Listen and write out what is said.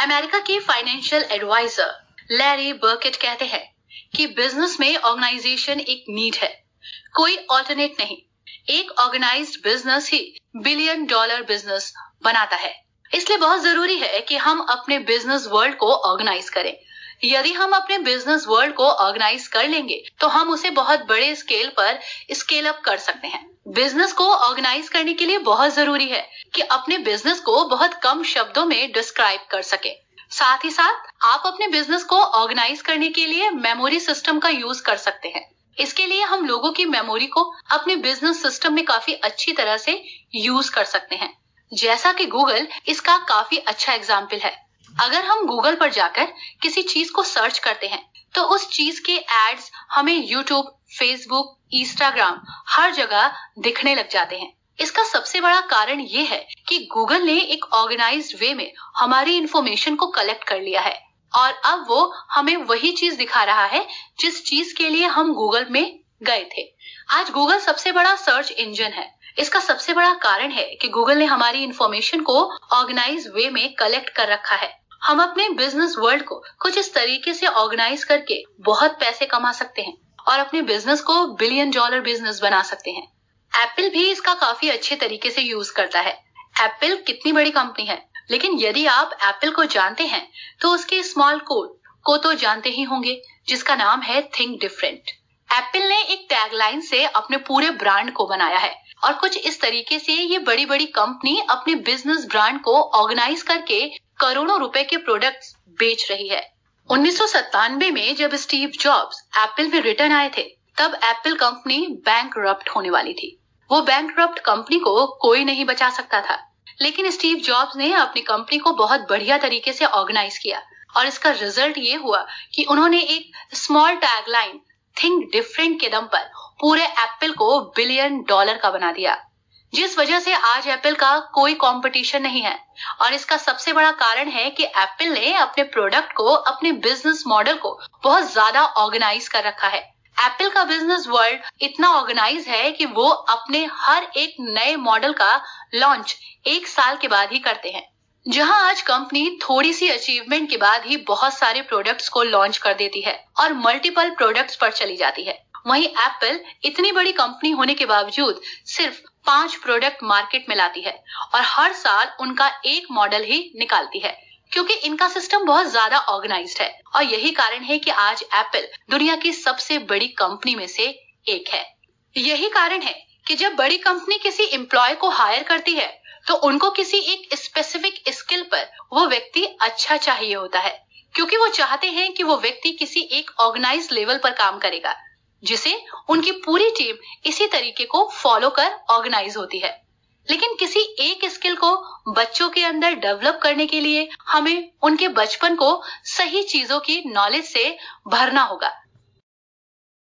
America के financial adviser Larry बर्केट कहते हैं कि बिजनेस में ऑर्गेनाइजेशन एक नीड है, कोई ऑल्टरनेट नहीं। एक ऑर्गेनाइज्ड बिजनेस ही $1 बिलियन बिजनेस बनाता है। इसलिए बहुत जरूरी है कि हम अपने बिजनेस वर्ल्ड को ऑर्गेनाइज करें। यदि हम अपने बिजनेस वर्ल्ड को ऑर्गेनाइज कर लेंगे तो हम उसे बहुत बड़े स्केल पर स्केल अप कर सकते हैं। बिजनेस को ऑर्गेनाइज करने के लिए बहुत जरूरी है कि अपने बिजनेस को बहुत कम शब्दों में डिस्क्राइब कर सके। साथ ही साथ आप अपने बिजनेस को ऑर्गेनाइज करने के लिए मेमोरी सिस्टम का यूज कर सकते हैं। इसके लिए हम लोगों की मेमोरी को अपने बिजनेस सिस्टम में काफी अच्छी तरह से यूज कर सकते हैं, जैसा कि गूगल इसका काफी अच्छा एग्जाम्पल है। अगर हम गूगल पर जाकर किसी चीज को सर्च करते हैं तो उस चीज के एड्स हमें यूट्यूब, फेसबुक, इंस्टाग्राम हर जगह दिखने लग जाते हैं। इसका सबसे बड़ा कारण ये है कि गूगल ने एक ऑर्गेनाइज्ड वे में हमारी इंफॉर्मेशन को कलेक्ट कर लिया है और अब वो हमें वही चीज दिखा रहा है जिस चीज के लिए हम गूगल में गए थे। आज गूगल सबसे बड़ा सर्च इंजन है। इसका सबसे बड़ा कारण है कि गूगल ने हमारी इंफॉर्मेशन को ऑर्गेनाइज वे में कलेक्ट कर रखा है। हम अपने बिजनेस वर्ल्ड को कुछ इस तरीके से ऑर्गेनाइज करके बहुत पैसे कमा सकते हैं और अपने बिजनेस को $1 बिलियन बिजनेस बना सकते हैं। एप्पल भी इसका काफी अच्छे तरीके से यूज करता है। एप्पल कितनी बड़ी कंपनी है, लेकिन यदि आप एप्पल को जानते हैं तो उसके स्मॉल कोड को तो जानते ही होंगे, जिसका नाम है थिंक डिफरेंट। एप्पल ने एक टैगलाइन से अपने पूरे ब्रांड को बनाया है और कुछ इस तरीके से ये बड़ी बड़ी कंपनी अपने बिजनेस ब्रांड को ऑर्गेनाइज करके करोड़ों रुपए के प्रोडक्ट्स बेच रही है। 1997 में जब स्टीव जॉब्स एप्पल में रिटर्न आए थे, तब एप्पल कंपनी बैंकरप्ट होने वाली थी। वो बैंकरप्ट कंपनी को कोई नहीं बचा सकता था, लेकिन स्टीव जॉब्स ने अपनी कंपनी को बहुत बढ़िया तरीके से ऑर्गेनाइज किया और इसका रिजल्ट ये हुआ कि उन्होंने एक स्मॉल टैगलाइन थिंक डिफरेंट के दम पर पूरे एप्पल को $1 बिलियन का बना दिया, जिस वजह से आज एप्पल का कोई कंपटीशन नहीं है। और इसका सबसे बड़ा कारण है कि एप्पल ने अपने प्रोडक्ट को, अपने बिजनेस मॉडल को बहुत ज्यादा ऑर्गेनाइज कर रखा है। एप्पल का बिजनेस वर्ल्ड इतना ऑर्गेनाइज है कि वो अपने हर एक नए मॉडल का लॉन्च 1 साल के बाद ही करते हैं। जहां आज कंपनी थोड़ी सी अचीवमेंट के बाद ही बहुत सारे प्रोडक्ट्स को लॉन्च कर देती है और मल्टीपल प्रोडक्ट्स पर चली जाती है, वहीं एप्पल इतनी बड़ी कंपनी होने के बावजूद सिर्फ 5 प्रोडक्ट मार्केट में लाती है और हर साल उनका एक मॉडल ही निकालती है, क्योंकि इनका सिस्टम बहुत ज्यादा ऑर्गेनाइज्ड है। और यही कारण है कि आज एप्पल दुनिया की सबसे बड़ी कंपनी में से एक है। यही कारण है कि जब बड़ी कंपनी किसी एम्प्लॉय को हायर करती है तो उनको किसी एक स्पेसिफिक स्किल पर वो व्यक्ति अच्छा चाहिए होता है, क्योंकि वो चाहते हैं कि वो व्यक्ति किसी एक ऑर्गेनाइज्ड लेवल पर काम करेगा, जिसे उनकी पूरी टीम इसी तरीके को फॉलो कर ऑर्गेनाइज होती है। लेकिन किसी एक स्किल को बच्चों के अंदर डेवलप करने के लिए हमें उनके बचपन को सही चीजों की नॉलेज से भरना होगा,